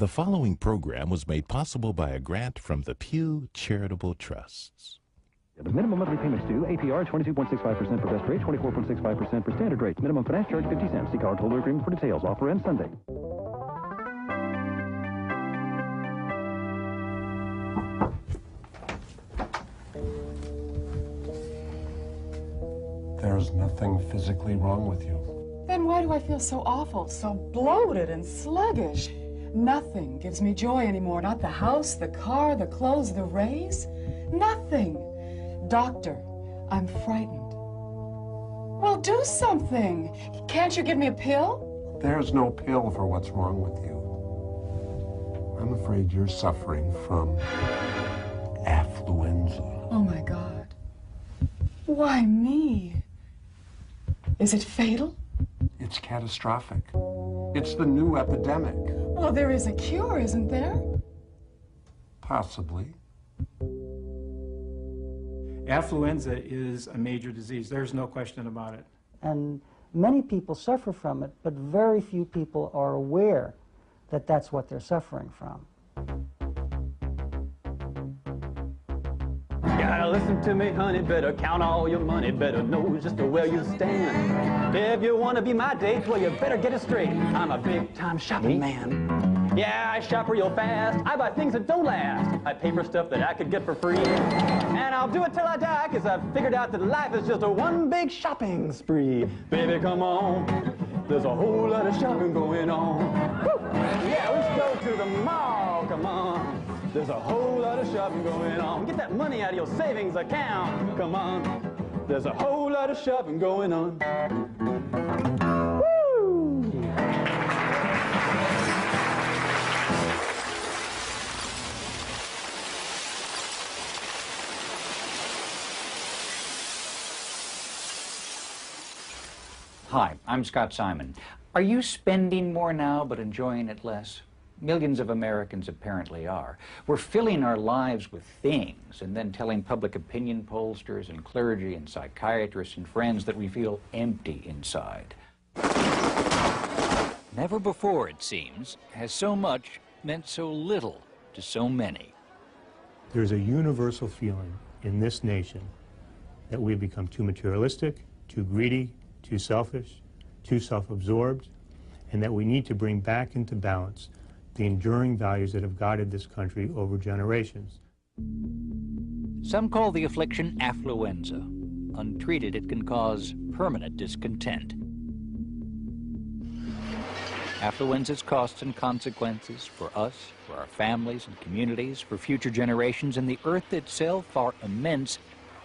The following program was made possible by a grant from the Pew Charitable Trusts. The minimum monthly payments due, APR 22.65% for best rate, 24.65% for standard rate. Minimum finance charge 50 cents. See cardholder agreement for details. Offer ends Sunday. There's nothing physically wrong with you. Then why do I feel so awful, so bloated and sluggish? Nothing gives me joy anymore. Not the house, the car, the clothes, the raise. Nothing. Doctor, I'm frightened. Well, do something. Can't you give me a pill? There's no pill for what's wrong with you. I'm afraid you're suffering from affluenza. Oh, my God. Why me? Is it fatal? It's catastrophic. It's the new epidemic. Well, there is a cure, isn't there? Possibly. Affluenza is a major disease. There's no question about it. And many people suffer from it, but very few people are aware that that's what they're suffering from. Gotta listen to me, honey, better count all your money, better know just where you stand. If you want to be my date, well, you better get it straight. I'm a big-time shopping man. Yeah, I shop real fast. I buy things that don't last. I pay for stuff that I could get for free. And I'll do it till I die, because I've figured out that life is just a one big shopping spree. Baby, come on. There's a whole lot of shopping going on. Woo! Yeah, let's go to the mall. Come on. There's a whole lot of shopping going on. Get that money out of your savings account. Come on. There's a whole lot of shopping going on. Woo! Hi, I'm Scott Simon. Are you spending more now but enjoying it less? Millions of Americans apparently are. We're filling our lives with things and then telling public opinion pollsters and clergy and psychiatrists and friends that we feel empty inside. Never before, it seems, has so much meant so little to so many. There's a universal feeling in this nation that we've become too materialistic, too greedy, too selfish, too self-absorbed, and that we need to bring back into balance the enduring values that have guided this country over generations. Some call the affliction affluenza. Untreated, it can cause permanent discontent. Affluenza's costs and consequences for us, for our families and communities, for future generations, and the earth itself are immense,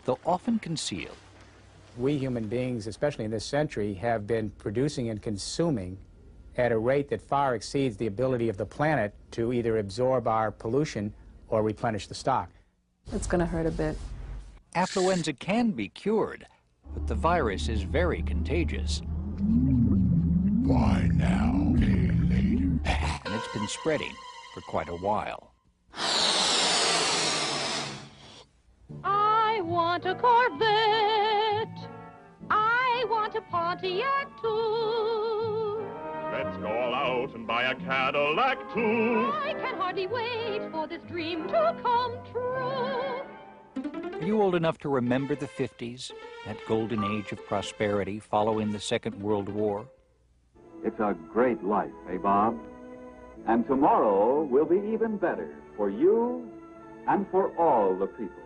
though often concealed. We human beings, especially in this century, have been producing and consuming at a rate that far exceeds the ability of the planet to either absorb our pollution or replenish the stock. It's going to hurt a bit. Affluenza can be cured, but the virus is very contagious. Why now, pay later? And it's been spreading for quite a while. I want a Corvette. I want a Pontiac too. Let's go all out and buy a Cadillac too. I can hardly wait for this dream to come true. Are you old enough to remember the 50s, that golden age of prosperity following the Second World War? It's a great life, eh, Bob? And tomorrow will be even better for you and for all the people.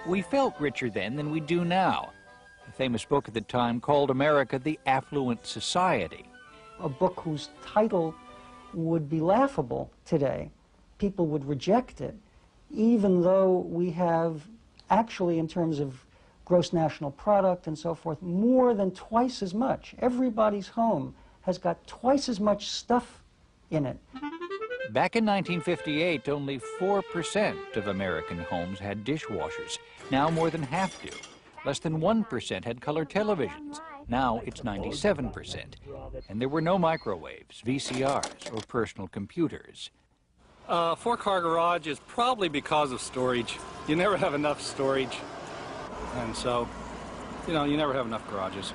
We felt richer then than we do now. A famous book at the time called America the Affluent Society. A book whose title would be laughable today. People would reject it, even though we have actually, in terms of gross national product and so forth, more than twice as much. Everybody's home has got twice as much stuff in it. Back in 1958, only 4% of American homes had dishwashers. Now more than half do. Less than 1% had color televisions. Now it's 97%. And there were no microwaves, VCRs, or personal computers. Four-car garage is probably because of storage. You never have enough storage. And so, you know, you never have enough garages.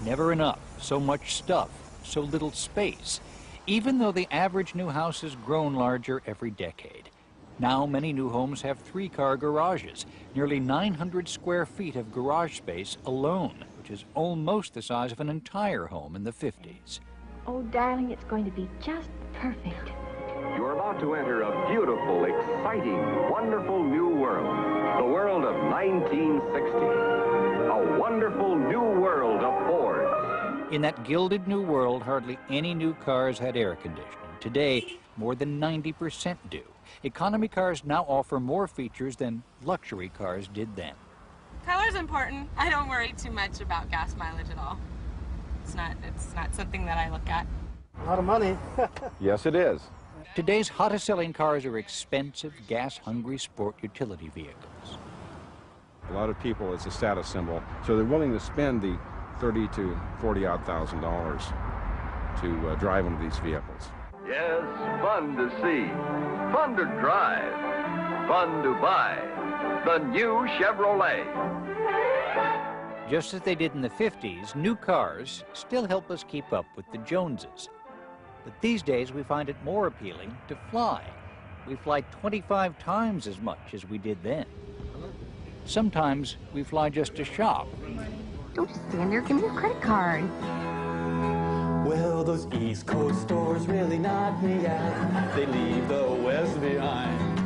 Never enough. So much stuff, so little space. Even though the average new house has grown larger every decade. Now many new homes have 3-car garages, nearly 900 square feet of garage space alone, which is almost the size of an entire home in the 50s. Oh, darling, it's going to be just perfect. You're about to enter a beautiful, exciting, wonderful new world. The world of 1960. A wonderful new world of Fords. In that gilded new world, hardly any new cars had air conditioning. Today, more than 90% do. Economy cars now offer more features than luxury cars did then. Color's important. I don't worry too much about gas mileage at all. It's not something that I look at. A lot of money. Yes, it is. Today's hottest-selling cars are expensive, gas-hungry sport utility vehicles. A lot of people, it's a status symbol, so they're willing to spend the $30,000 to $40,000 to drive one of these vehicles. Yes, fun to see, fun to drive, fun to buy. The new Chevrolet. Just as they did in the 50s, new cars still help us keep up with the Joneses. But these days, we find it more appealing to fly. We fly 25 times as much as we did then. Sometimes we fly just to shop. Don't just stand there. Give me your credit card. Well, those East Coast stores really knock me out. They leave the West behind.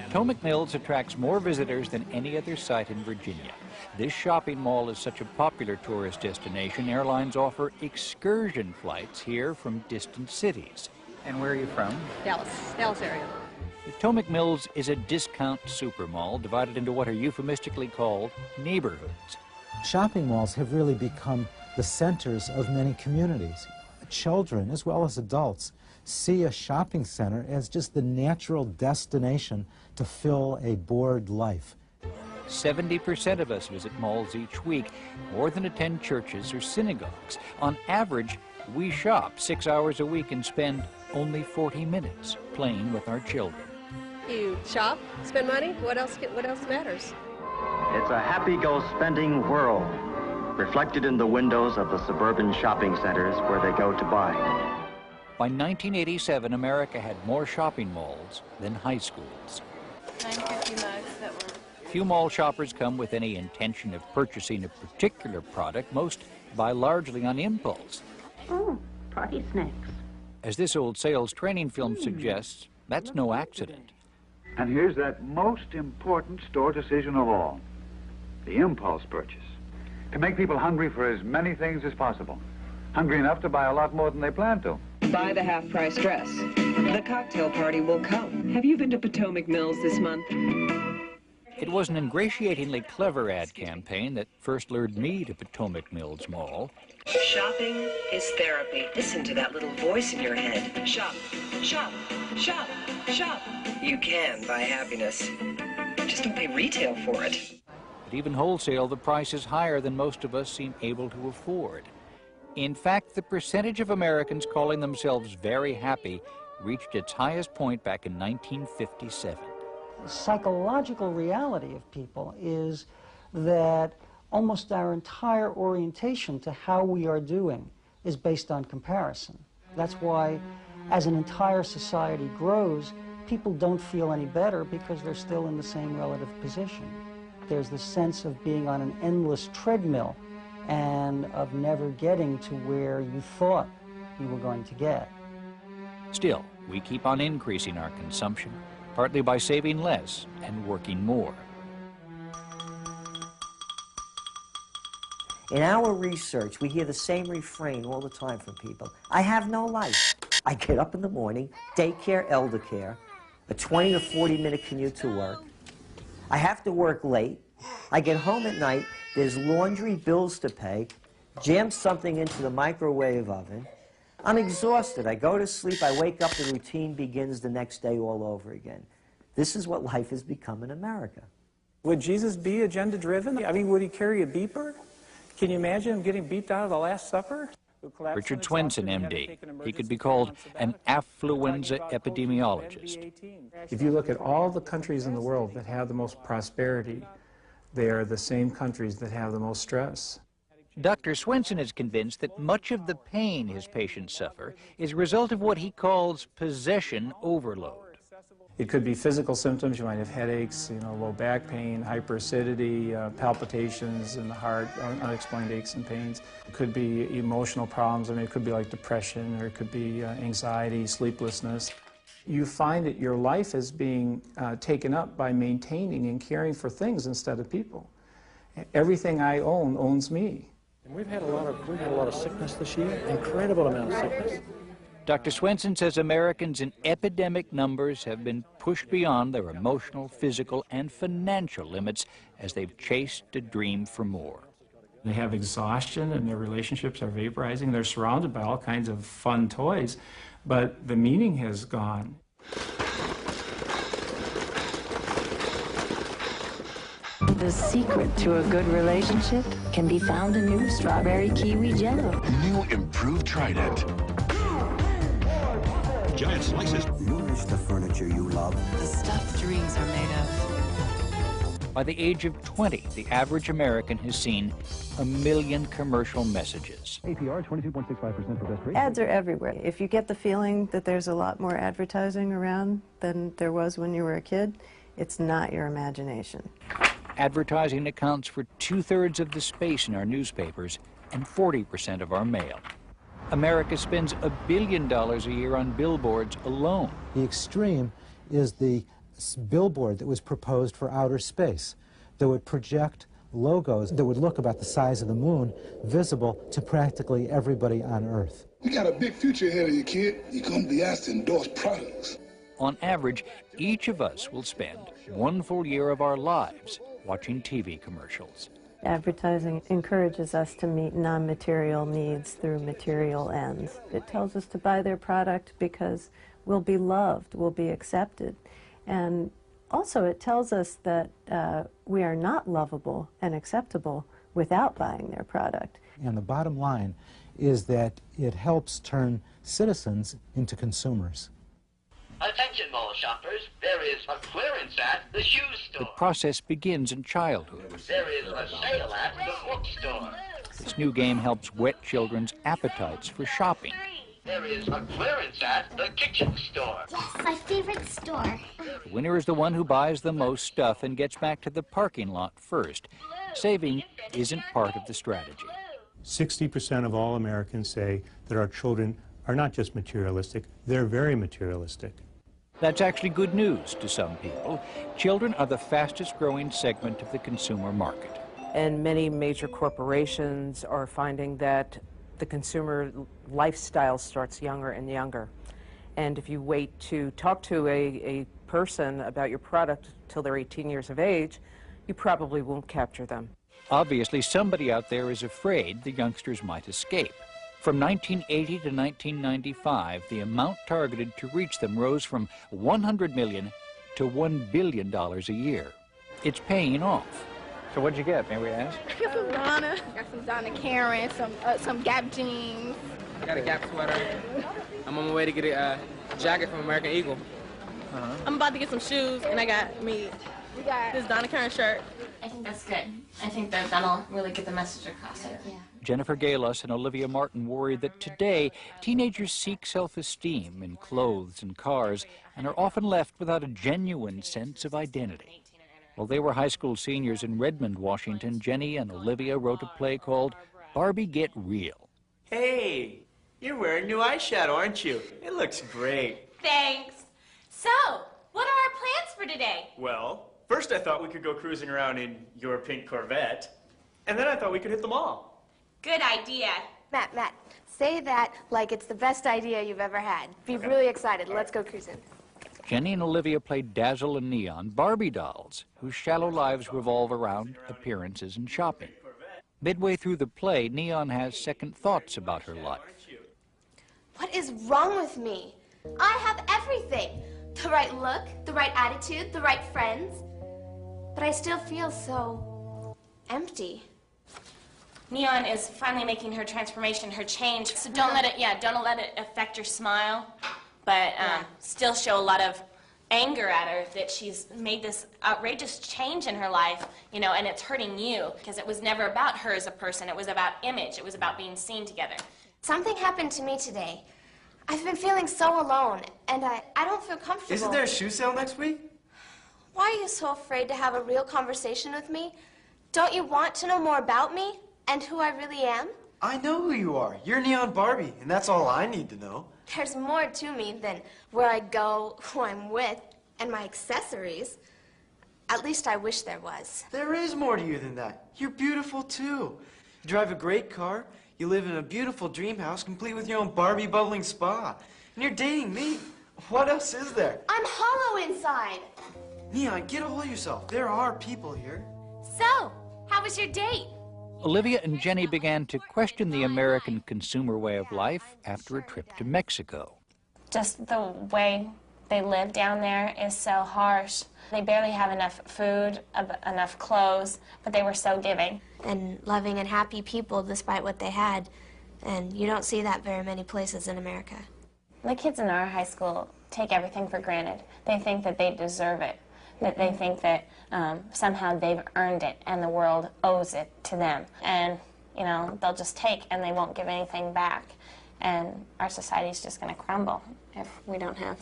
Potomac Mills attracts more visitors than any other site in Virginia. This shopping mall is such a popular tourist destination, airlines offer excursion flights here from distant cities. And where are you from? Dallas area. Potomac Mills is a discount supermall divided into what are euphemistically called neighborhoods. Shopping malls have really become the centers of many communities. Children, as well as adults, see a shopping center as just the natural destination to fill a bored life. 70% of us visit malls each week, more than attend churches or synagogues. On average, we shop 6 hours a week and spend only 40 minutes playing with our children. You shop, spend money, what else matters? It's a happy-go-spending world, reflected in the windows of the suburban shopping centers where they go to buy. By 1987, America had more shopping malls than high schools. 950 mugs that were... Few mall shoppers come with any intention of purchasing a particular product. Most buy largely on impulse. Oh, party snacks. As this old sales training film suggests, that's no accident. And here's that most important store decision of all, the impulse purchase. To make people hungry for as many things as possible. Hungry enough to buy a lot more than they plan to. Buy the half-price dress. The cocktail party will come. Have you been to Potomac Mills this month? It was an ingratiatingly clever ad campaign that first lured me to Potomac Mills Mall. Shopping is therapy. Listen to that little voice in your head. Shop, shop, shop, shop. You can buy happiness. Just don't pay retail for it. But even wholesale, the price is higher than most of us seem able to afford. In fact, the percentage of Americans calling themselves very happy reached its highest point back in 1957. The psychological reality of people is that almost our entire orientation to how we are doing is based on comparison. That's why, as an entire society grows, people don't feel any better because they're still in the same relative position. There's the sense of being on an endless treadmill and of never getting to where you thought you were going to get. Still, we keep on increasing our consumption, partly by saving less and working more. In our research, we hear the same refrain all the time from people. I have no life. I get up in the morning, daycare, elder care, a 20 to 40-minute commute to work. I have to work late. I get home at night, there's laundry, bills to pay, jam something into the microwave oven. I'm exhausted. I go to sleep, I wake up, the routine begins the next day all over again. This is what life has become in America. Would Jesus be agenda-driven? I mean, would he carry a beeper? Can you imagine him getting beeped out of the Last Supper? Richard Swenson, MD. He could be called an affluenza epidemiologist. If you look at all the countries in the world that have the most prosperity, They are the same countries that have the most stress. Dr. Swenson is convinced that much of the pain his patients suffer is a result of what he calls possession overload. It could be physical symptoms. You might have headaches, low back pain, hyperacidity, palpitations in the heart, unexplained aches and pains. It could be emotional problems. I mean, it could be like depression, or it could be anxiety, sleeplessness. You find that your life is being taken up by maintaining and caring for things instead of people. Everything I own owns me. And we've had a lot of sickness this year, incredible amount of sickness. Dr. Swenson says Americans in epidemic numbers have been pushed beyond their emotional, physical, and financial limits as they've chased a dream for more. They have exhaustion and their relationships are vaporizing. They're surrounded by all kinds of fun toys, but the meaning has gone. The secret to a good relationship can be found in new strawberry kiwi jello. New improved Trident. Giant slices. Nourish the furniture you love. The stuff dreams are made of. By the age of 20, the average American has seen 1 million commercial messages. APR 22.65% for best rate. Ads are everywhere. If you get the feeling that there's a lot more advertising around than there was when you were a kid, it's not your imagination. Advertising accounts for 2/3 of the space in our newspapers and 40% of our mail. America spends $1 billion a year on billboards alone. The extreme is the billboard that was proposed for outer space that would project logos that would look about the size of the moon, visible to practically everybody on Earth. You got a big future ahead of you, kid. You're going to be asked to endorse products. On average, each of us will spend 1 full year of our lives watching TV commercials. Advertising encourages us to meet non-material needs through material ends. It tells us to buy their product because we'll be loved, we'll be accepted. And also it tells us that we are not lovable and acceptable without buying their product. And the bottom line is that it helps turn citizens into consumers. Attention mall shoppers, there is a clearance at the shoe store. The process begins in childhood. There is a sale at the bookstore. This new game helps whet children's appetites for shopping. There is a clearance at the kitchen store. Yes, my favorite store. The winner is the one who buys the most stuff and gets back to the parking lot first. Saving isn't part of the strategy. 60% of all Americans say that our children are not just materialistic, they're very materialistic. That's actually good news to some people. Children are the fastest growing segment of the consumer market. And many major corporations are finding that the consumer lifestyle starts younger and younger. And if you wait to talk to a person about your product till they're 18 years of age, you probably won't capture them. Obviously, somebody out there is afraid the youngsters might escape. From 1980 to 1995, the amount targeted to reach them rose from $100 million to $1 billion a year. It's paying off. So what'd you get, may we ask? I got some Donna. I got some Donna Karen, some Gap jeans. I got a Gap sweater. I'm on my way to get a jacket from American Eagle. I'm about to get some shoes, and we got this Donna Karen shirt. I think that's good. I think that'll really get the message across. Yeah. Jennifer Galos and Olivia Martin worry that today teenagers seek self-esteem in clothes and cars and are often left without a genuine sense of identity. While they were high school seniors in Redmond, Washington, Jenny and Olivia wrote a play called Barbie Get Real. Hey, you're wearing new eyeshadow, aren't you? It looks great. Thanks. So, what are our plans for today? Well, first I thought we could go cruising around in your pink Corvette, and then I thought we could hit the mall. Good idea. Matt, say that like it's the best idea you've ever had. Be really excited. Let's go cruising. Jenny and Olivia played Dazzle and Neon, Barbie dolls, whose shallow lives revolve around appearances and shopping. Midway through the play, Neon has second thoughts about her life. What is wrong with me? I have everything. The right look, the right attitude, the right friends. But I still feel so empty. Neon is finally making her transformation, her change. So don't let it affect your smile, but still show a lot of anger at her that she's made this outrageous change in her life, you know, and it's hurting you because it was never about her as a person. It was about image. It was about being seen together. Something happened to me today. I've been feeling so alone, and I don't feel comfortable. Isn't there a shoe sale next week? Why are you so afraid to have a real conversation with me? Don't you want to know more about me and who I really am? I know who you are. You're Neon Barbie, and that's all I need to know. There's more to me than where I go, who I'm with, and my accessories. At least I wish there was. There is more to you than that. You're beautiful, too. You drive a great car. You live in a beautiful dream house, complete with your own Barbie bubbling spa. And you're dating me. What else is there? I'm hollow inside. Neon, get a hold of yourself. There are people here. So, how was your date? Olivia and Jenny began to question the American consumer way of life after a trip to Mexico. Just the way they live down there is so harsh. They barely have enough food, enough clothes, but they were so giving. And loving and happy people despite what they had. And you don't see that very many places in America. The kids in our high school take everything for granted. They think that they deserve it, that they think that somehow they've earned it and the world owes it to them. And, you know, they'll just take and they won't give anything back. And our society's just going to crumble if we don't have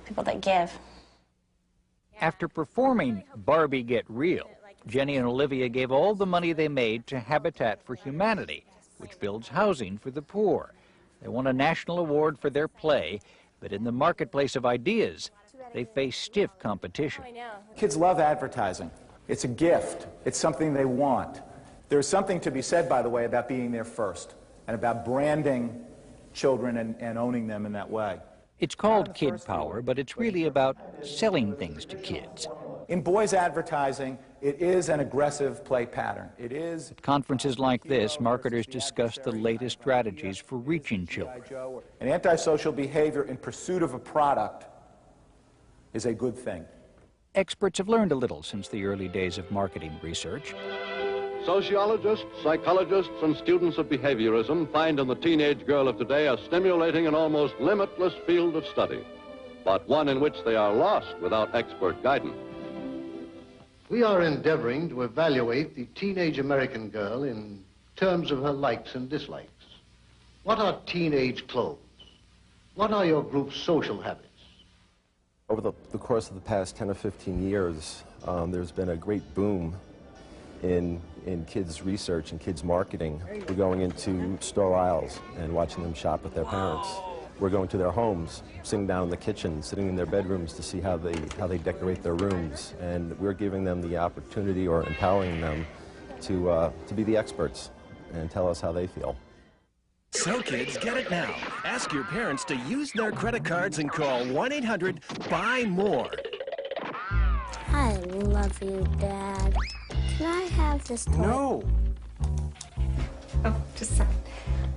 people that give. After performing Barbie Get Real, Jenny and Olivia gave all the money they made to Habitat for Humanity, which builds housing for the poor. They won a national award for their play, but in the marketplace of ideas, they face stiff competition. Kids love advertising. It's a gift. It's something they want. There's something to be said, by the way, about being there first and about branding children and owning them in that way. It's called Kid Power, but it's really about selling things to kids. In boys' advertising, it is an aggressive play pattern. It is. At conferences like this, marketers discuss the latest strategies for reaching children. And antisocial behavior in pursuit of a product is a good thing. Experts have learned a little since the early days of marketing research. Sociologists, psychologists, and students of behaviorism find in the teenage girl of today a stimulating and almost limitless field of study, but one in which they are lost without expert guidance. We are endeavoring to evaluate the teenage American girl in terms of her likes and dislikes. What are teenage clothes? What are your group's social habits? Over the course of the past 10 or 15 years, there's been a great boom in kids' research and kids' marketing. We're going into store aisles and watching them shop with their parents. We're going to their homes, sitting down in the kitchen, sitting in their bedrooms to see how they decorate their rooms. And we're giving them the opportunity or empowering them to be the experts and tell us how they feel. So kids, get it now. Ask your parents to use their credit cards and call 1-800-BUY-MORE. I love you, Dad. Can I have this toy? No. Oh, just a second.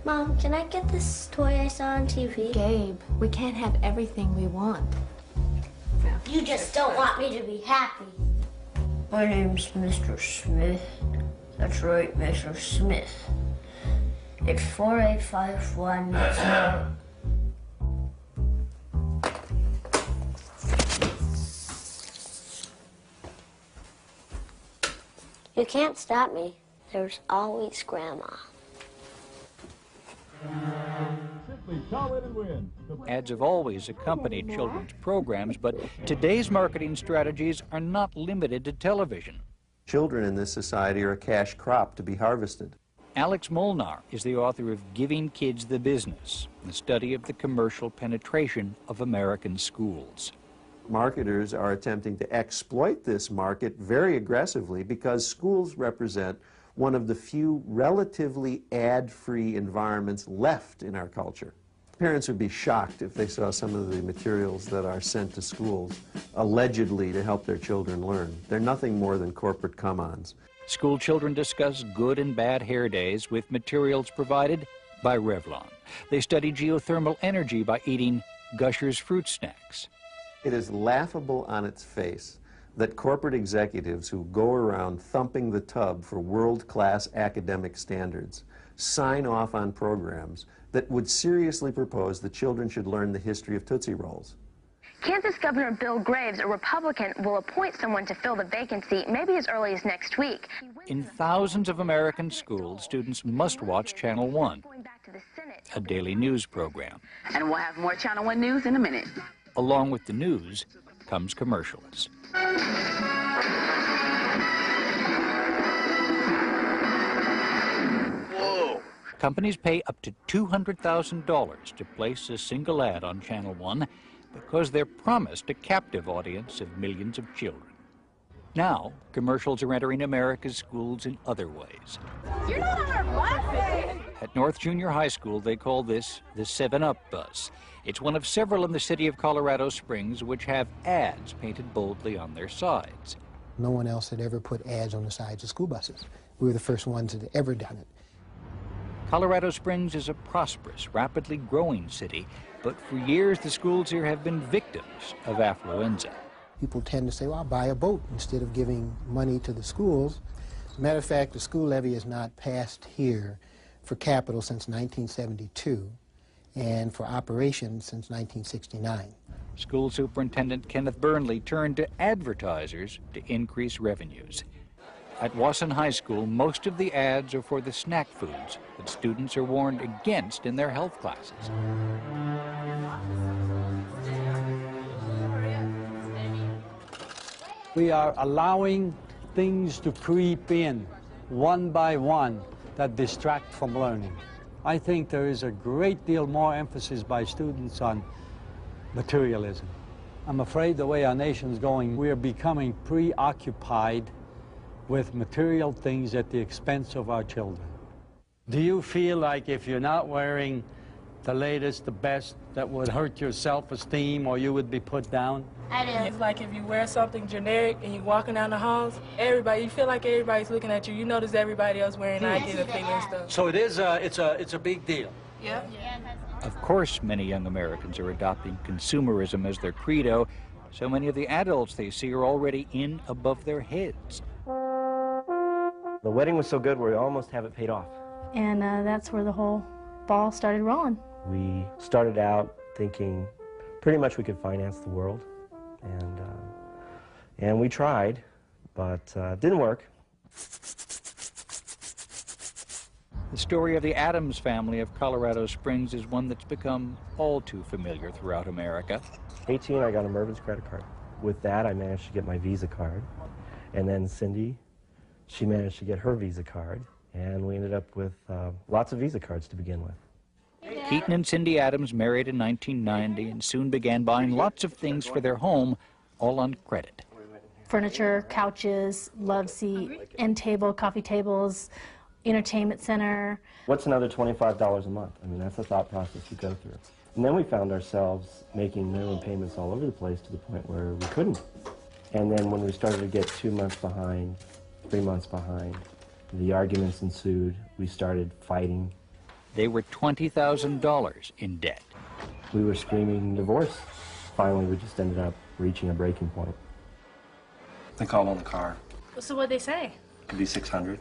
Mom, can I get this toy I saw on TV? Gabe, we can't have everything we want. You just don't want me to be happy. My name's Mr. Smith. That's right, Mr. Smith. It's 4851. You can't stop me. There's always Grandma. Ads have always accompanied children's programs, but today's marketing strategies are not limited to television. Children in this society are a cash crop to be harvested. Alex Molnar is the author of Giving Kids the Business, the study of the commercial penetration of American schools. Marketers are attempting to exploit this market very aggressively because schools represent one of the few relatively ad-free environments left in our culture. Parents would be shocked if they saw some of the materials that are sent to schools allegedly to help their children learn. They're nothing more than corporate come-ons. School children discuss good and bad hair days with materials provided by Revlon. They study geothermal energy by eating Gushers fruit snacks. It is laughable on its face that corporate executives who go around thumping the tub for world-class academic standards sign off on programs that would seriously propose that children should learn the history of Tootsie Rolls. Kansas Governor Bill Graves, a Republican, will appoint someone to fill the vacancy maybe as early as next week. In thousands of American schools, students must watch Channel 1, a daily news program. And we'll have more Channel 1 news in a minute. Along with the news comes commercials. Whoa! Companies pay up to $200,000 to place a single ad on Channel 1 because they're promised a captive audience of millions of children. Now, commercials are entering America's schools in other ways. You're not on our bus! At North Junior High School, they call this the 7-Up bus. It's one of several in the city of Colorado Springs which have ads painted boldly on their sides. No one else had ever put ads on the sides of school buses. We were the first ones that had ever done it. Colorado Springs is a prosperous, rapidly growing city, but for years the schools here have been victims of affluenza. People tend to say, well, I'll buy a boat instead of giving money to the schools. As a matter of fact, the school levy has not passed here for capital since 1972 and for operations since 1969. School Superintendent Kenneth Burnley turned to advertisers to increase revenues. At Wasson High School, most of the ads are for the snack foods that students are warned against in their health classes. We are allowing things to creep in one by one that distract from learning. I think there is a great deal more emphasis by students on materialism. I'm afraid the way our nation's going, we are becoming preoccupied with material things at the expense of our children. Do you feel like if you're not wearing the latest, the best, that would hurt your self-esteem or you would be put down? I do. It's like if you wear something generic and you're walking down the halls, you feel like everybody's looking at you. You notice everybody else wearing Nike and thing and stuff. So it is it's a big deal. Yeah. Of course, many young Americans are adopting consumerism as their credo. So many of the adults they see are already in above their heads. The wedding was so good we almost have it paid off. And that's where the whole ball started rolling. We started out thinking pretty much we could finance the world, and we tried, but didn't work. The story of the Adams family of Colorado Springs is one that's become all too familiar throughout America. 18, I got a Mervyn's credit card. With that, I managed to get my Visa card, and then Cindy, she managed to get her Visa card, and we ended up with lots of Visa cards to begin with. Keaton and Cindy Adams married in 1990 and soon began buying lots of things for their home, all on credit. Furniture, couches, love seat, end table, coffee tables, entertainment center. What's another $25 a month? I mean, that's the thought process you go through. And then we found ourselves making minimum payments all over the place to the point where we couldn't. And then when we started to get 2 months behind, 3 months behind, the arguments ensued. We started fighting. They were $20,000 in debt. We were screaming divorce. Finally, we just ended up reaching a breaking point. They called on the car. So what'd they say? It could be $600.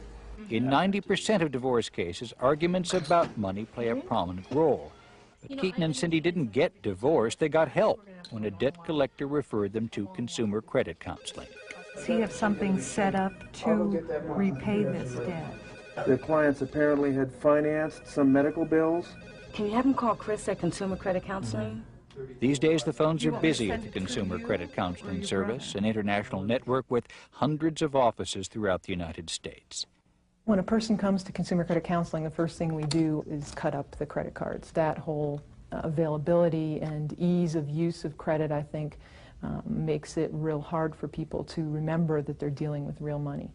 In 90% of divorce cases, arguments about money play a prominent role. But Keaton and Cindy didn't get divorced, they got help when a debt collector referred them to consumer credit counseling. So you have something set up to repay this debt. The clients apparently had financed some medical bills. Can you have them call Chris at Consumer Credit Counseling? These days, the phones are busy at the Consumer Credit Counseling Service, an international network with hundreds of offices throughout the United States. When a person comes to Consumer Credit Counseling, the first thing we do is cut up the credit cards. That whole availability and ease of use of credit, I think, makes it real hard for people to remember that they're dealing with real money.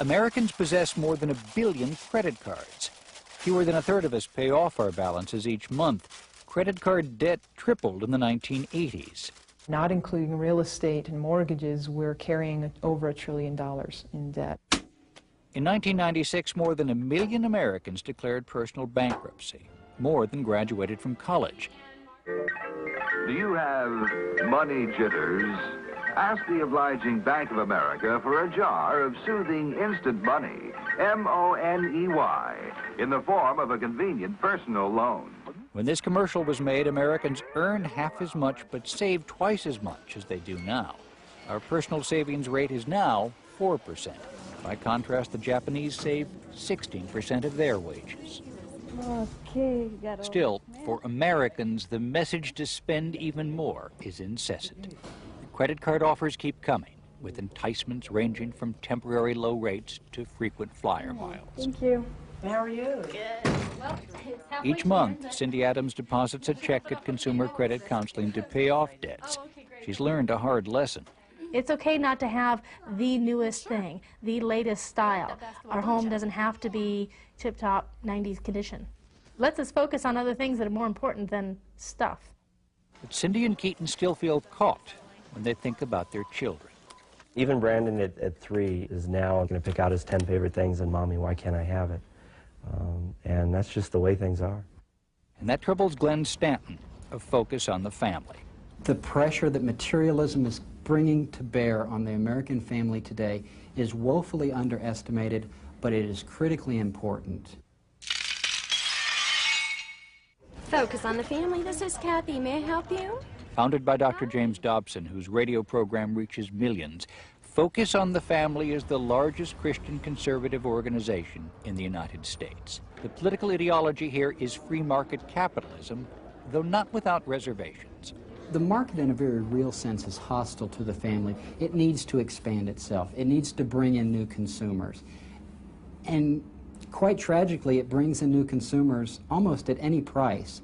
Americans possess more than 1 billion credit cards. Fewer than a third of us pay off our balances each month. Credit card debt tripled in the 1980s. Not including real estate and mortgages, we're carrying over $1 trillion in debt. In 1996, more than 1 million Americans declared personal bankruptcy, more than graduated from college. Do you have money jitters? Ask the obliging Bank of America for a jar of soothing instant money, M-O-N-E-Y, in the form of a convenient personal loan. When this commercial was made, Americans earned half as much but saved twice as much as they do now. Our personal savings rate is now 4%. By contrast, the Japanese save 16% of their wages. Okay, Still, for Americans, the message to spend even more is incessant. The credit card offers keep coming, with enticements ranging from temporary low rates to frequent flyer miles. Thank you. How are you? Good. Well, Each month, Cindy Adams deposits a check at Consumer Credit Counseling to pay off debts. She's learned a hard lesson. It's okay not to have the newest thing, the latest style. Our home doesn't have to be tip-top 90s condition. Lets us focus on other things that are more important than stuff. But Cindy and Keaton still feel caught when they think about their children. Even Brandon at 3 is now going to pick out his 10 favorite things and, Mommy, why can't I have it? And that's just the way things are. And that troubles Glenn Stanton of Focus on the Family. The pressure that materialism is bringing to bear on the American family today is woefully underestimated, but it is critically important. Focus on the Family. This is Kathy. May I help you? Founded by Dr. James Dobson, whose radio program reaches millions, Focus on the Family is the largest Christian conservative organization in the United States. The political ideology here is free market capitalism, though not without reservations. The market, in a very real sense, is hostile to the family. It needs to expand itself. It needs to bring in new consumers. And quite tragically, it brings in new consumers almost at any price.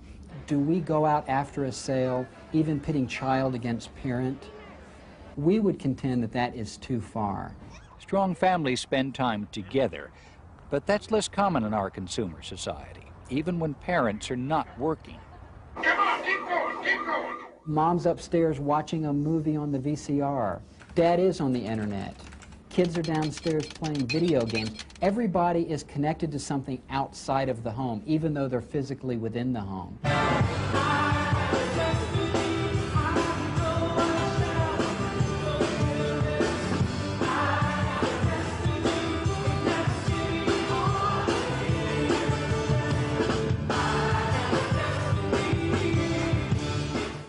Do we go out after a sale, even pitting child against parent? We would contend that that is too far. Strong families spend time together, but that's less common in our consumer society, even when parents are not working. Come on, keep going, keep going. Mom's upstairs watching a movie on the VCR. Dad is on the internet. Kids are downstairs playing video games. Everybody is connected to something outside of the home, even though they're physically within the home.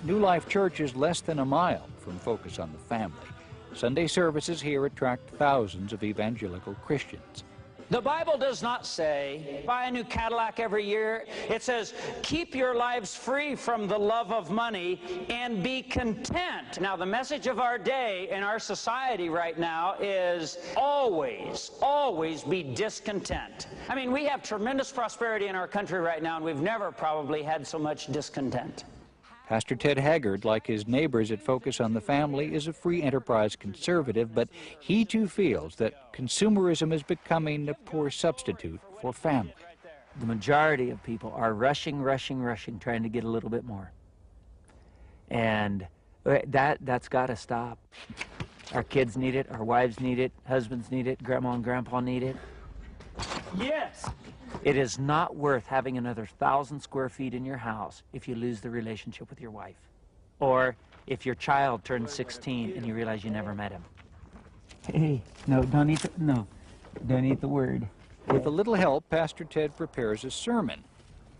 New Life Church is less than a mile from Focus on the Family. Sunday services here attract thousands of evangelical Christians. The Bible does not say, buy a new Cadillac every year. It says, keep your lives free from the love of money and be content. Now, the message of our day in our society right now is always, always be discontent. I mean, we have tremendous prosperity in our country right now, and we've never probably had so much discontent. Pastor Ted Haggard, like his neighbors at Focus on the Family, is a free enterprise conservative, but he too feels that consumerism is becoming a poor substitute for family. The majority of people are rushing, trying to get a little bit more. And that's got to stop. Our kids need it, our wives need it, husbands need it, grandma and grandpa need it. Yes! It is not worth having another 1,000 square feet in your house if you lose the relationship with your wife. Or if your child turns 16 and you realize you never met him. Hey, don't eat the word. With a little help, Pastor Ted prepares a sermon.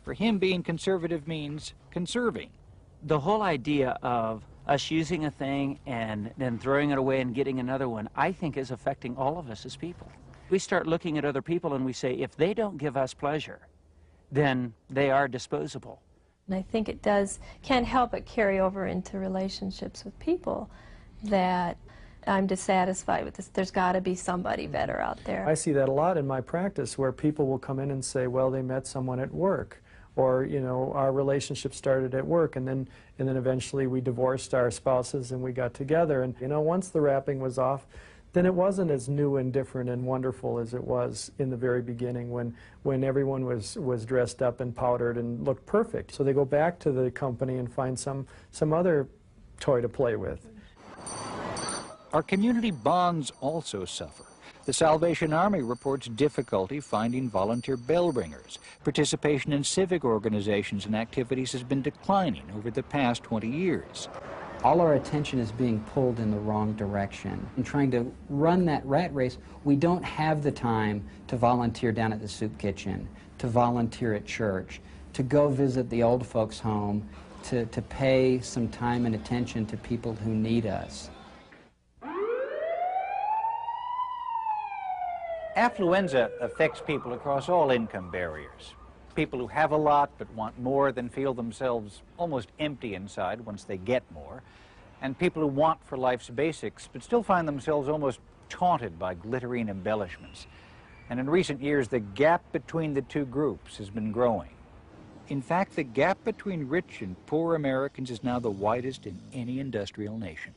For him, being conservative means conserving. The whole idea of us using a thing and then throwing it away and getting another one, I think is affecting all of us as people. We start looking at other people and we say, if they don't give us pleasure, then they are disposable. And I think it can't help but carry over into relationships with people that I'm dissatisfied with this. There's got to be somebody better out there. I see that a lot in my practice where people will come in and say, well, they met someone at work. Or, you know, our relationship started at work, and then eventually we divorced our spouses and we got together. And, you know, once the wrapping was off, then it wasn't as new and different and wonderful as it was in the very beginning when everyone was dressed up and powdered and looked perfect. So they go back to the company and find some other toy to play with. Our community bonds also suffer. The Salvation Army reports difficulty finding volunteer bell ringers. Participation in civic organizations and activities has been declining over the past 20 years. All our attention is being pulled in the wrong direction. In trying to run that rat race, we don't have the time to volunteer down at the soup kitchen, to volunteer at church, to go visit the old folks' home, to pay some time and attention to people who need us. Affluenza affects people across all income barriers. People who have a lot but want more then feel themselves almost empty inside once they get more. And people who want for life's basics but still find themselves almost taunted by glittering embellishments. And in recent years, the gap between the two groups has been growing. In fact, the gap between rich and poor Americans is now the widest in any industrial nation.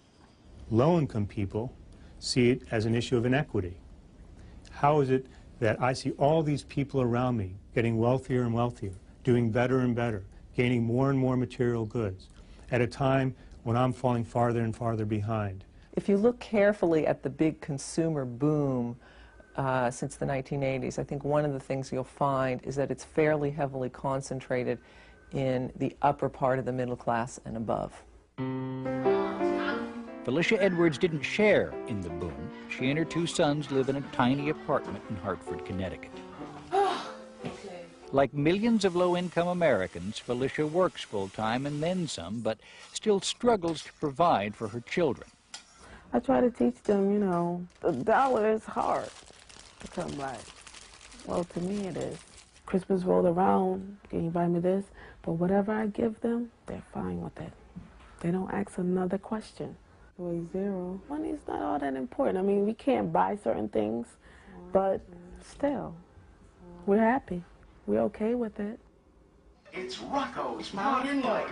Low-income people see it as an issue of inequity. How is it that I see all these people around me getting wealthier and wealthier, doing better and better, gaining more and more material goods, at a time when I'm falling farther and farther behind? If you look carefully at the big consumer boom since the 1980s, I think one of the things you'll find is that it's fairly heavily concentrated in the upper part of the middle class and above. Felicia Edwards didn't share in the boom. She and her two sons live in a tiny apartment in Hartford, Connecticut. Like millions of low-income Americans, Felicia works full-time and then some, but still struggles to provide for her children. I try to teach them, you know, the dollar is hard to come by. Well, to me it is. Christmas rolled around, can you buy me this? But whatever I give them, they're fine with it. They don't ask another question. Zero. Money's not all that important. I mean, we can't buy certain things, but still, we're happy. We're okay with it. It's Rocco's Modern Life.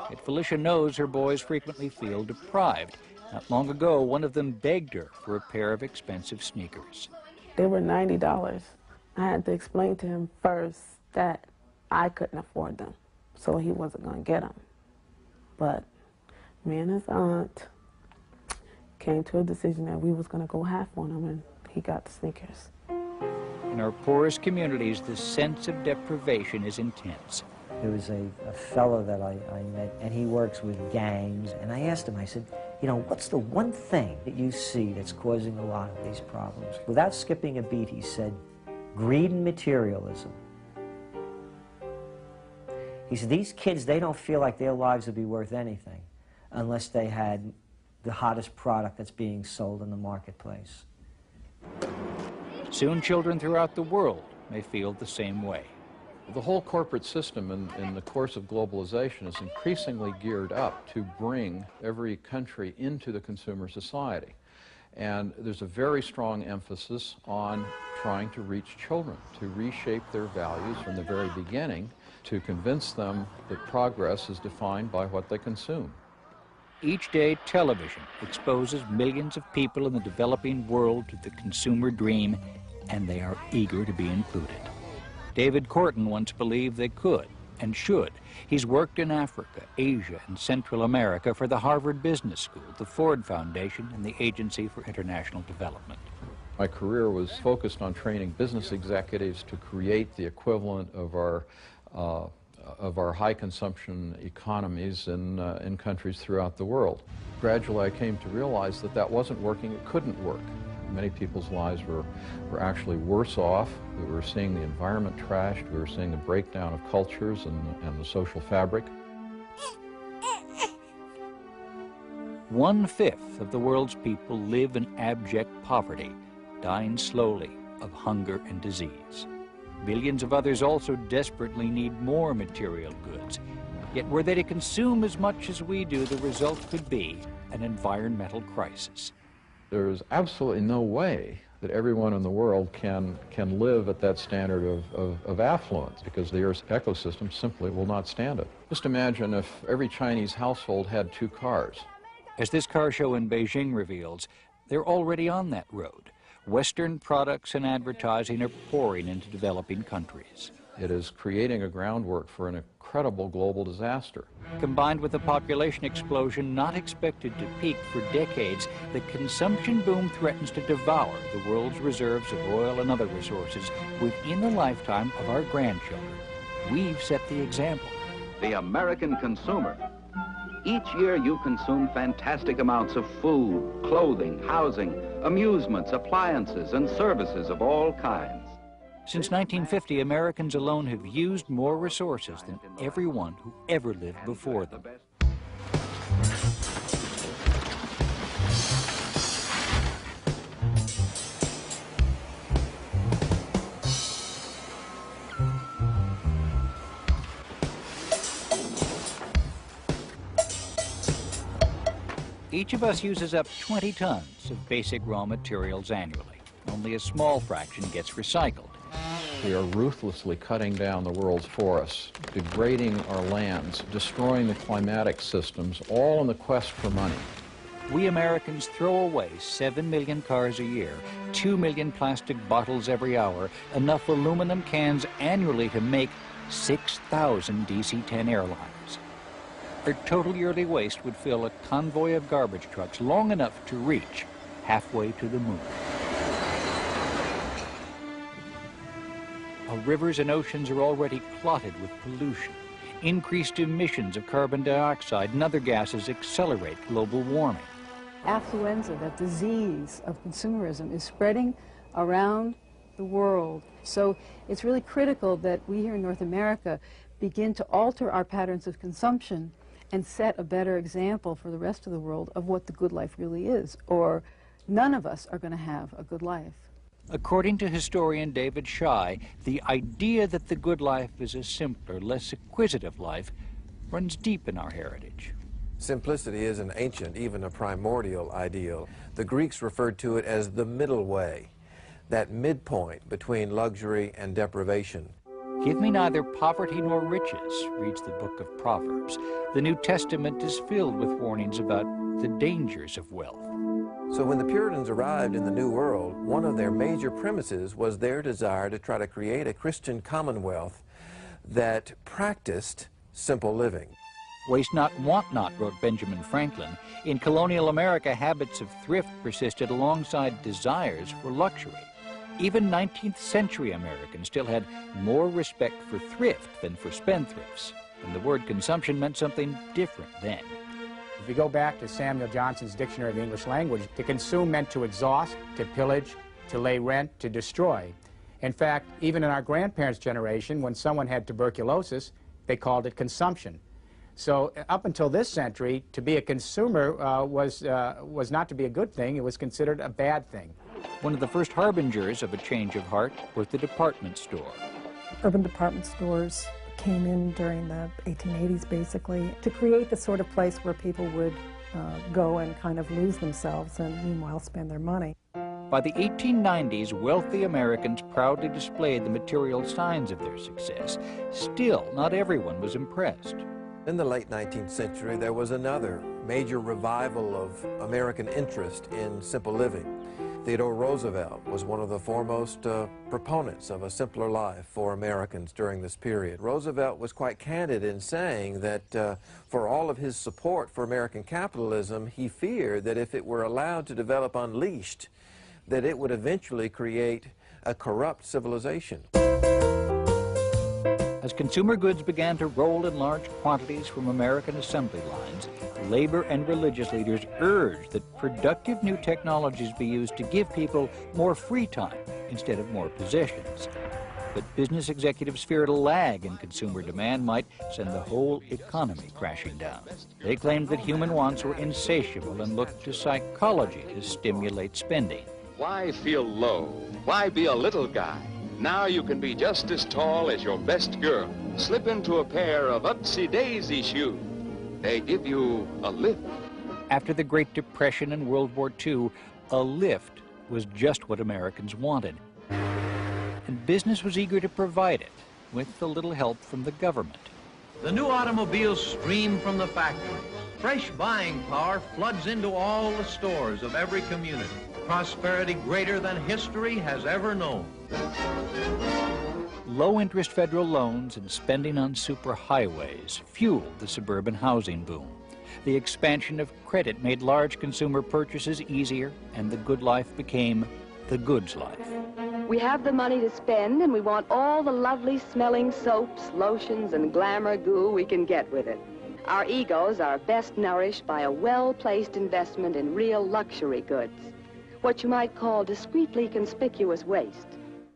Yet Felicia knows her boys frequently feel deprived. Not long ago, one of them begged her for a pair of expensive sneakers. They were $90. I had to explain to him first that I couldn't afford them, so he wasn't going to get them. But me and his aunt came to a decision that we was going to go half on them, and he got the sneakers. In our poorest communities, the sense of deprivation is intense. There was a fellow that I met, and he works with gangs, and I asked him, I said, you know, what's the one thing that you see that's causing a lot of these problems? Without skipping a beat, he said, greed and materialism. He said, these kids, they don't feel like their lives would be worth anything unless they had the hottest product that's being sold in the marketplace. Soon children throughout the world may feel the same way. The whole corporate system in the course of globalization is increasingly geared up to bring every country into the consumer society. And there's a very strong emphasis on trying to reach children, to reshape their values from the very beginning, to convince them that progress is defined by what they consume. Each day, television exposes millions of people in the developing world to the consumer dream, and they are eager to be included. David Corton once believed they could and should. He's worked in Africa, Asia, and Central America for the Harvard Business School, the Ford Foundation, and the Agency for International Development. My career was focused on training business executives to create the equivalent of our high-consumption economies in countries throughout the world. Gradually, I came to realize that that wasn't working, it couldn't work. Many people's lives were actually worse off. We were seeing the environment trashed, we were seeing the breakdown of cultures and the social fabric. 1/5 of the world's people live in abject poverty, dying slowly of hunger and disease. Billions of others also desperately need more material goods. Yet were they to consume as much as we do, the result could be an environmental crisis. There's absolutely no way that everyone in the world can live at that standard of affluence, because the Earth's ecosystem simply will not stand it. Just imagine if every Chinese household had 2 cars. As this car show in Beijing reveals, they're already on that road. Western products and advertising are pouring into developing countries. It is creating a groundwork for an incredible global disaster. Combined with a population explosion not expected to peak for decades, the consumption boom threatens to devour the world's reserves of oil and other resources within the lifetime of our grandchildren. We've set the example. The American consumer. Each year you consume fantastic amounts of food, clothing, housing, amusements, appliances, and services of all kinds. Since 1950, Americans alone have used more resources than everyone who ever lived before them. Each of us uses up 20 tons of basic raw materials annually. Only a small fraction gets recycled. We are ruthlessly cutting down the world's forests, degrading our lands, destroying the climatic systems, all in the quest for money. We Americans throw away 7 million cars a year, 2 million plastic bottles every hour, enough aluminum cans annually to make 6,000 DC-10 airliners. Our total yearly waste would fill a convoy of garbage trucks long enough to reach halfway to the moon. Our rivers and oceans are already clotted with pollution. Increased emissions of carbon dioxide and other gases accelerate global warming. Affluenza, that disease of consumerism, is spreading around the world. So it's really critical that we here in North America begin to alter our patterns of consumption and set a better example for the rest of the world of what the good life really is, or none of us are going to have a good life. According to historian David Shai, the idea that the good life is a simpler, less acquisitive life runs deep in our heritage. Simplicity is an ancient, even a primordial ideal. The Greeks referred to it as the middle way, that midpoint between luxury and deprivation. Give me neither poverty nor riches, reads the book of Proverbs. The New Testament is filled with warnings about the dangers of wealth. So when the Puritans arrived in the New World, one of their major premises was their desire to try to create a Christian commonwealth that practiced simple living. Waste not, want not, wrote Benjamin Franklin. In colonial America, habits of thrift persisted alongside desires for luxury. Even 19th century Americans still had more respect for thrift than for spendthrifts, and the word consumption meant something different then. If you go back to Samuel Johnson's Dictionary of the English Language, to consume meant to exhaust, to pillage, to lay rent, to destroy. In fact, even in our grandparents' generation, when someone had tuberculosis, they called it consumption. So up until this century, to be a consumer was not to be a good thing. It was considered a bad thing. One of the first harbingers of a change of heart was the department store. Urban department stores came in during the 1880s, basically, to create the sort of place where people would go and kind of lose themselves and meanwhile spend their money. By the 1890s, wealthy Americans proudly displayed the material signs of their success. Still, not everyone was impressed. In the late 19th century, there was another major revival of American interest in simple living. Theodore Roosevelt was one of the foremost proponents of a simpler life for Americans during this period. Roosevelt was quite candid in saying that for all of his support for American capitalism, he feared that if it were allowed to develop unleashed, that it would eventually create a corrupt civilization. As consumer goods began to roll in large quantities from American assembly lines, labor and religious leaders urged that productive new technologies be used to give people more free time instead of more possessions. But business executives feared a lag in consumer demand might send the whole economy crashing down. They claimed that human wants were insatiable and looked to psychology to stimulate spending. Why feel low? Why be a little guy? Now you can be just as tall as your best girl. Slip into a pair of upsy-daisy shoes. They give you a lift. After the Great Depression and World War II, a lift was just what Americans wanted. And business was eager to provide it, with a little help from the government. The new automobiles stream from the factory. Fresh buying power floods into all the stores of every community. Prosperity greater than history has ever known. Low-interest federal loans and spending on superhighways fueled the suburban housing boom. The expansion of credit made large consumer purchases easier, and the good life became the goods life. We have the money to spend, and we want all the lovely smelling soaps, lotions, and glamour goo we can get with it. Our egos are best nourished by a well-placed investment in real luxury goods, what you might call discreetly conspicuous waste.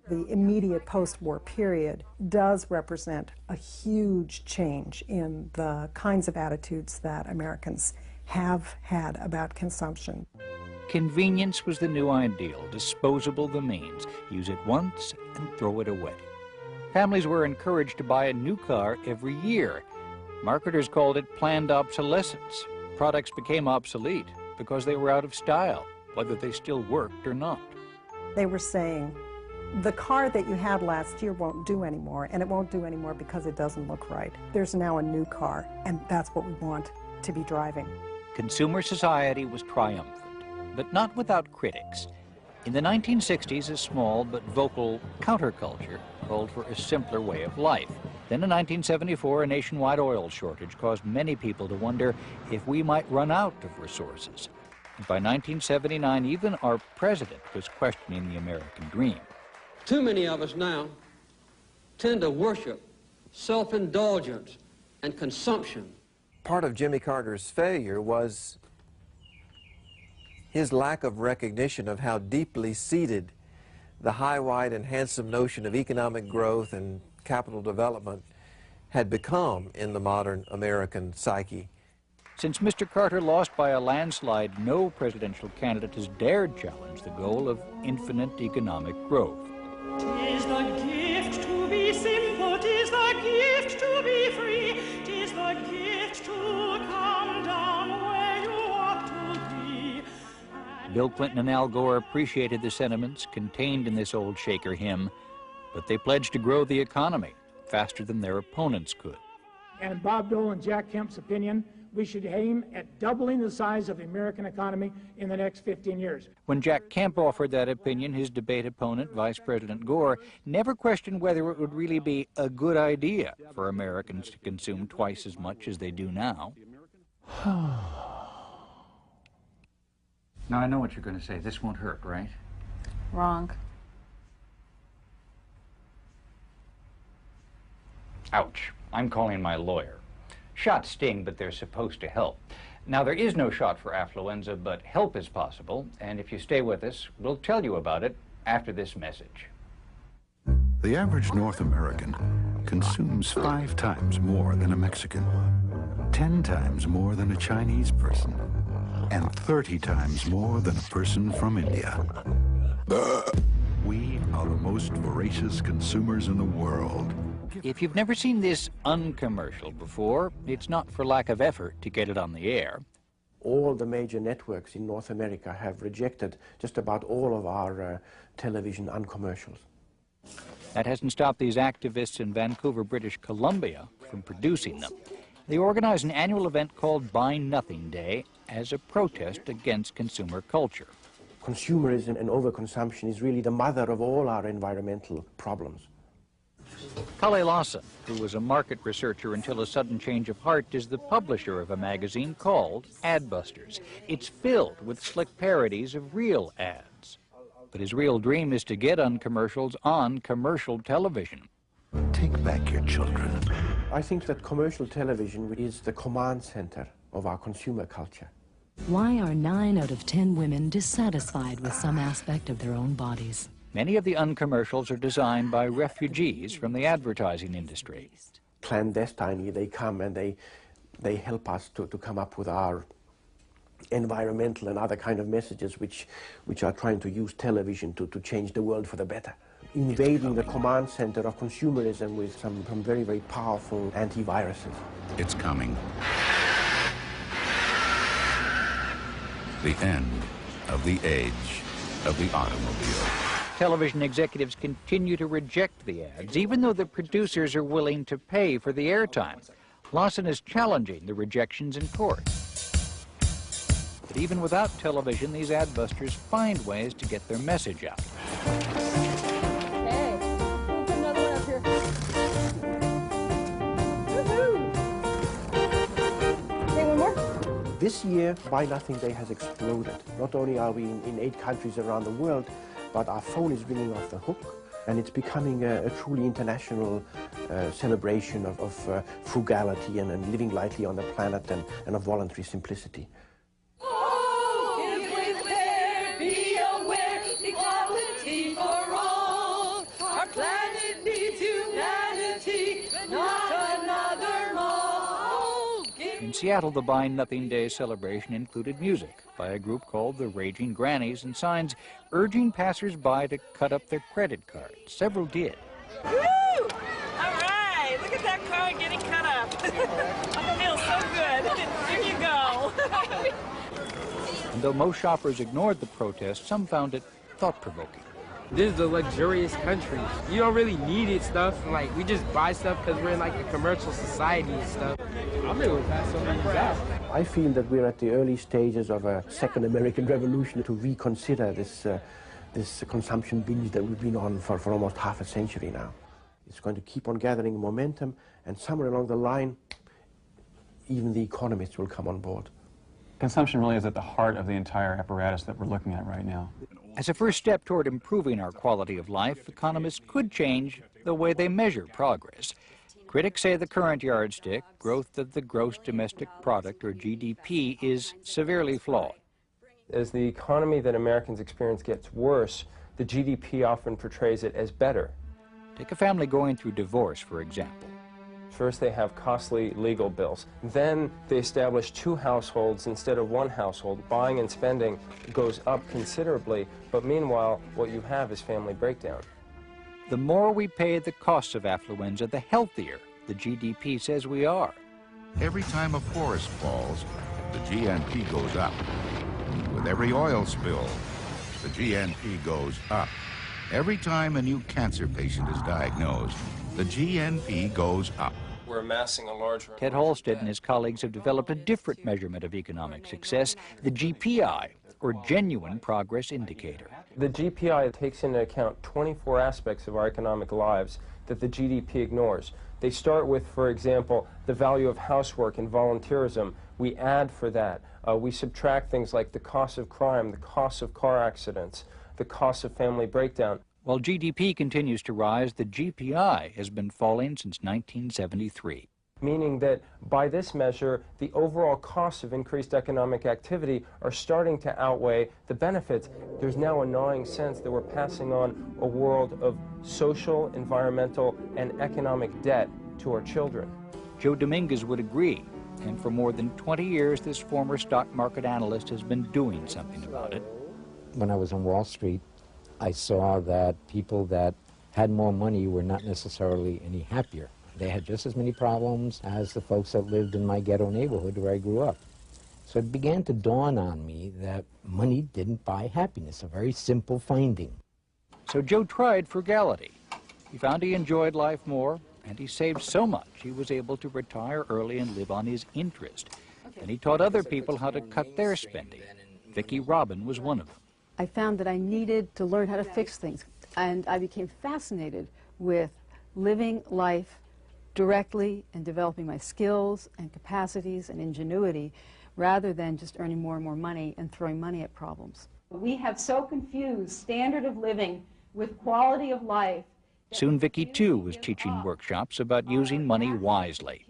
The immediate post-war period does represent a huge change in the kinds of attitudes that Americans have had about consumption. Convenience was the new ideal, disposable the means. Use it once and throw it away. Families were encouraged to buy a new car every year. Marketers called it planned obsolescence. Products became obsolete because they were out of style, whether they still worked or not. They were saying, the car that you had last year won't do anymore, and it won't do anymore because it doesn't look right. There's now a new car, and that's what we want to be driving. Consumer society was triumphant, but not without critics. In the 1960s, a small but vocal counterculture called for a simpler way of life. Then in 1974, a nationwide oil shortage caused many people to wonder if we might run out of resources. And by 1979, even our president was questioning the American dream. Too many of us now tend to worship self-indulgence and consumption. Part of Jimmy Carter's failure was his lack of recognition of how deeply seated the high, wide, and handsome notion of economic growth and capital development had become in the modern American psyche. Since Mr. Carter lost by a landslide, no presidential candidate has dared challenge the goal of infinite economic growth. 'Tis the gift to be simple, 'tis the gift to be free, 'tis the gift to come down where you ought to be. Bill Clinton and Al Gore appreciated the sentiments contained in this old Shaker hymn, but they pledged to grow the economy faster than their opponents could. And Bob Dole and Jack Kemp's opinion, we should aim at doubling the size of the American economy in the next 15 years. When Jack Kemp offered that opinion, his debate opponent, Vice President Gore, never questioned whether it would really be a good idea for Americans to consume twice as much as they do now. Now, I know what you're going to say. This won't hurt, right? Wrong. Ouch. I'm calling my lawyer. Shots sting, but they're supposed to help. Now, there is no shot for affluenza, but help is possible, and if you stay with us, we'll tell you about it after this message. The average North American consumes 5 times more than a Mexican, 10 times more than a Chinese person, and 30 times more than a person from India. We are the most voracious consumers in the world. If you've never seen this uncommercial before, it's not for lack of effort to get it on the air. All the major networks in North America have rejected just about all of our television uncommercials. That hasn't stopped these activists in Vancouver, British Columbia from producing them. They organize an annual event called Buy Nothing Day as a protest against consumer culture. Consumerism and overconsumption is really the mother of all our environmental problems. Kalle Lawson, who was a market researcher until a sudden change of heart, is the publisher of a magazine called Adbusters. It's filled with slick parodies of real ads. But his real dream is to get uncommercials on commercial television. Take back your children. I think that commercial television is the command center of our consumer culture. Why are 9 out of 10 women dissatisfied with some aspect of their own bodies? Many of the uncommercials are designed by refugees from the advertising industry. Clandestinely, they come and they help us to come up with our environmental and other kind of messages which are trying to use television to change the world for the better. Invading the command center of consumerism with some very, very powerful antiviruses. It's coming. The end of the age of the automobile. Television executives continue to reject the ads, even though the producers are willing to pay for the airtime. Lawson is challenging the rejections in court. But even without television, these adbusters find ways to get their message out. Hey, we'll put another one up here. Woohoo! Okay, one more. This year, Buy Nothing Day has exploded. Not only are we in 8 countries around the world, but our phone is ringing off the hook, and it's becoming a truly international celebration of frugality and living lightly on the planet and of voluntary simplicity. Be aware, equality for all. In Seattle, the Buy Nothing Day celebration included music by a group called the Raging Grannies and signs urging passers-by to cut up their credit cards. Several did. Woo! All right, look at that card getting cut up. It feels so good. There you go. And though most shoppers ignored the protest, some found it thought-provoking. This is a luxurious country. You don't really need it stuff. Like, we just buy stuff because we're in like a commercial society and stuff. I'm able to pass some of these out. I feel that we're at the early stages of a second American Revolution to reconsider this consumption binge that we've been on for almost half a century now. It's going to keep on gathering momentum, and somewhere along the line, even the economists will come on board. Consumption really is at the heart of the entire apparatus that we're looking at right now. As a first step toward improving our quality of life, economists could change the way they measure progress. Critics say the current yardstick, growth of the gross domestic product, or GDP, is severely flawed. As the economy that Americans experience gets worse, the GDP often portrays it as better. Take a family going through divorce, for example. First, they have costly legal bills. Then they establish two households instead of one household. Buying and spending goes up considerably, but meanwhile, what you have is family breakdown. The more we pay the costs of affluenza, the healthier the GDP says we are. Every time a forest falls, the GNP goes up. With every oil spill, the GNP goes up. Every time a new cancer patient is diagnosed, the GNP goes up. We're amassing a large... Ted Halstead and his colleagues have developed a different measurement of economic success, the GPI, or Genuine Progress Indicator. The GPI takes into account 24 aspects of our economic lives that the GDP ignores. They start with, for example, the value of housework and volunteerism. We add for that. We subtract things like the cost of crime, the cost of car accidents, the cost of family breakdown. While GDP continues to rise, the GPI has been falling since 1973. Meaning that by this measure, the overall costs of increased economic activity are starting to outweigh the benefits. There's now a gnawing sense that we're passing on a world of social, environmental, and economic debt to our children. Joe Dominguez would agree, and for more than 20 years, this former stock market analyst has been doing something about it. When I was on Wall Street, I saw that people that had more money were not necessarily any happier. They had just as many problems as the folks that lived in my ghetto neighborhood where I grew up. So it began to dawn on me that money didn't buy happiness, a very simple finding. So Joe tried frugality. He found he enjoyed life more, and he saved so much he was able to retire early and live on his interest. And he taught other people how to cut their spending. Vicki Robin was one of them. I found that I needed to learn how to fix things, and I became fascinated with living life directly and developing my skills and capacities and ingenuity rather than just earning more and more money and throwing money at problems. We have so confused standard of living with quality of life. Soon Vicki, too, was teaching workshops about using money wisely.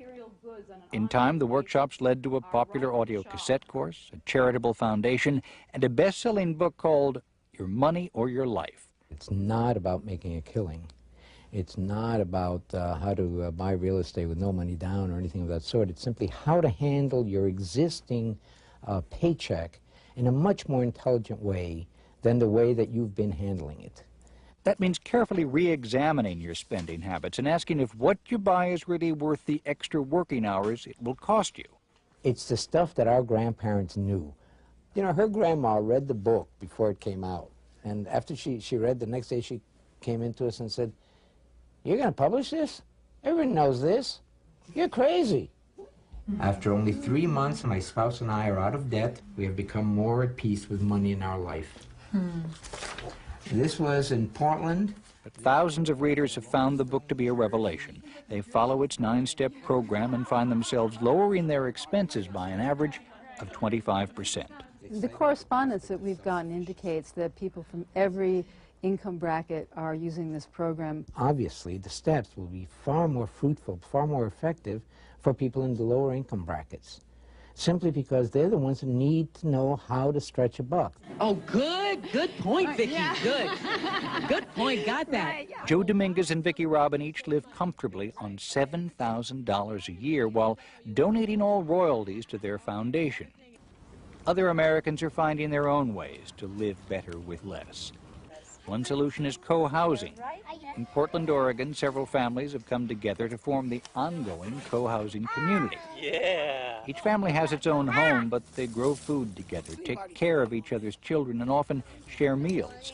In time, the workshops led to a popular audio cassette course, a charitable foundation, and a best-selling book called Your Money or Your Life. It's not about making a killing. It's not about how to buy real estate with no money down or anything of that sort. It's simply how to handle your existing paycheck in a much more intelligent way than the way that you've been handling it. That means carefully re-examining your spending habits and asking if what you buy is really worth the extra working hours it will cost you. It's the stuff that our grandparents knew. You know, her grandma read the book before it came out. And after she read, the next day she came into us and said, "You're going to publish this? Everyone knows this. You're crazy." After only 3 months, my spouse and I are out of debt. We have become more at peace with money in our life. This was in Portland. But thousands of readers have found the book to be a revelation. They follow its 9-step program and find themselves lowering their expenses by an average of 25%. The correspondence that we've gotten indicates that people from every income bracket are using this program. Obviously, the steps will be far more fruitful, far more effective for people in the lower income brackets. simply because they're the ones who need to know how to stretch a buck. Oh, good point, Vicki, good. Good point, got that. Joe Dominguez and Vicki Robin each live comfortably on $7,000 a year while donating all royalties to their foundation. Other Americans are finding their own ways to live better with less. One solution is co-housing. In Portland, Oregon, several families have come together to form the ongoing co-housing community. Yeah. Each family has its own home, but they grow food together, take care of each other's children, and often share meals.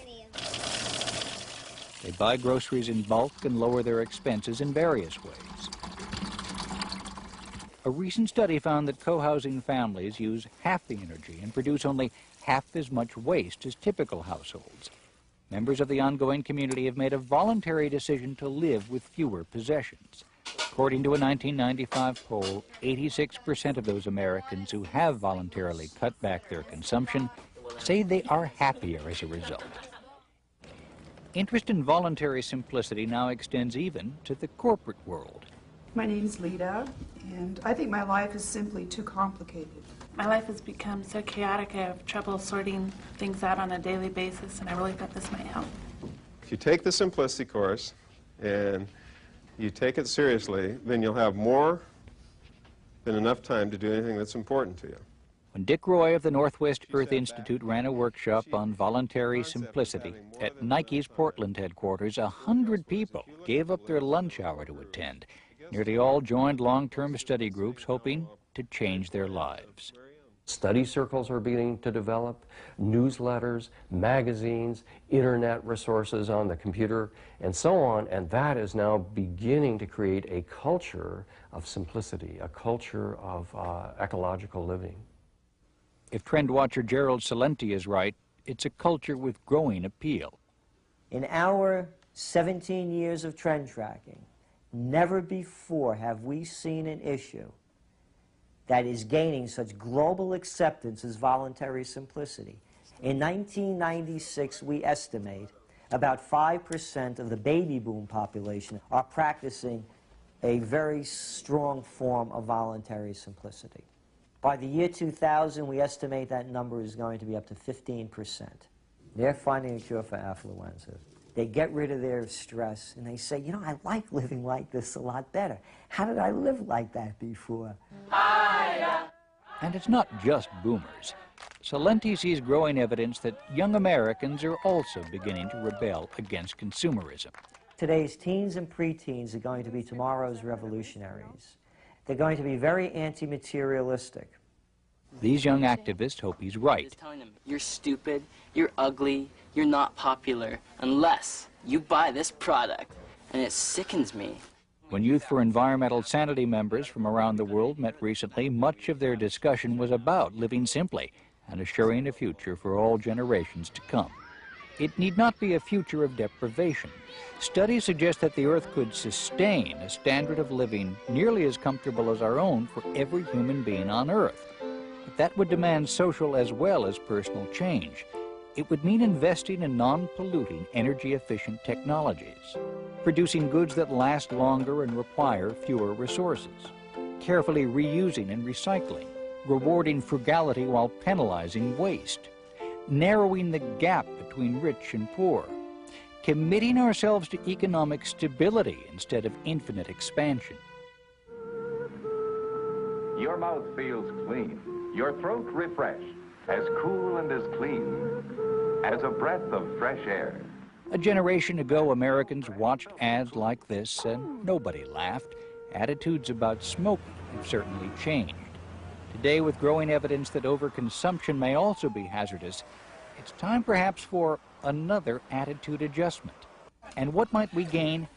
They buy groceries in bulk and lower their expenses in various ways. A recent study found that co-housing families use half the energy and produce only half as much waste as typical households. Members of the ongoing community have made a voluntary decision to live with fewer possessions. According to a 1995 poll, 86% of those Americans who have voluntarily cut back their consumption say they are happier as a result. Interest in voluntary simplicity now extends even to the corporate world. My name's Lita, and I think my life is simply too complicated. My life has become so chaotic, I have trouble sorting things out on a daily basis, and I really thought this might help. If you take the simplicity course and you take it seriously, then you'll have more than enough time to do anything that's important to you. When Dick Roy of the Northwest Earth Institute ran a workshop on voluntary simplicity at Nike's Portland headquarters, 100 people gave up their lunch hour to attend. Nearly all joined long-term study groups hoping to change their lives. Study circles are beginning to develop, newsletters, magazines, internet resources on the computer, and so on, and that is now beginning to create a culture of simplicity, a culture of ecological living. If trend watcher Gerald Salenti is right, it's a culture with growing appeal. In our 17 years of trend tracking, never before have we seen an issue that is gaining such global acceptance as voluntary simplicity. In 1996, we estimate about 5% of the baby boom population are practicing a very strong form of voluntary simplicity. By the year 2000, we estimate that number is going to be up to 15%. They're finding a cure for affluenza. They get rid of their stress, and they say, you know, I like living like this a lot better. How did I live like that before? And it's not just boomers. Salenti sees growing evidence that young Americans are also beginning to rebel against consumerism. Today's teens and preteens are going to be tomorrow's revolutionaries. They're going to be very anti-materialistic. These young activists hope he's right. Telling them, you're stupid, you're ugly, you're not popular, unless you buy this product. And it sickens me. When Youth for Environmental Sanity members from around the world met recently, much of their discussion was about living simply and assuring a future for all generations to come. It need not be a future of deprivation. Studies suggest that the Earth could sustain a standard of living nearly as comfortable as our own for every human being on Earth. But that would demand social as well as personal change. It would mean investing in non-polluting, energy-efficient technologies, producing goods that last longer and require fewer resources, carefully reusing and recycling, rewarding frugality while penalizing waste, narrowing the gap between rich and poor, committing ourselves to economic stability instead of infinite expansion. Your mouth feels clean, your throat refreshed, as cool and as clean as a breath of fresh air. A generation ago, Americans watched ads like this and nobody laughed. Attitudes about smoking have certainly changed. Today, with growing evidence that overconsumption may also be hazardous, it's time perhaps for another attitude adjustment. And what might we gain?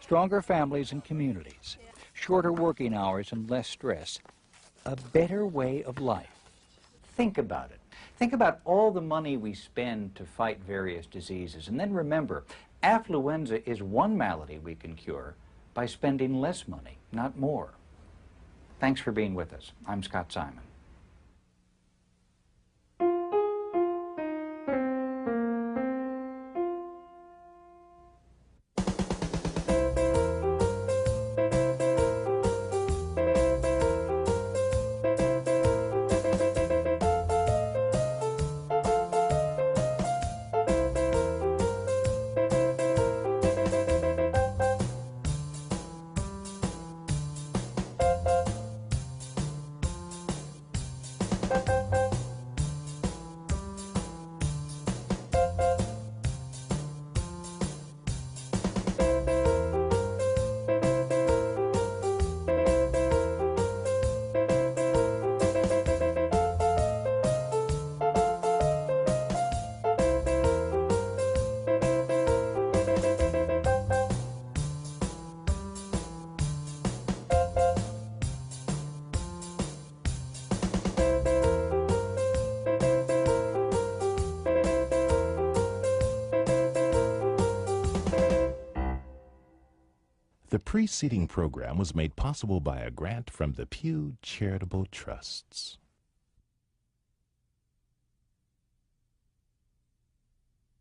Stronger families and communities, shorter working hours and less stress, a better way of life. Think about it. Think about all the money we spend to fight various diseases. And then remember, affluenza is one malady we can cure by spending less money, not more. Thanks for being with us. I'm Scott Simon. The preceding program was made possible by a grant from the Pew Charitable Trusts.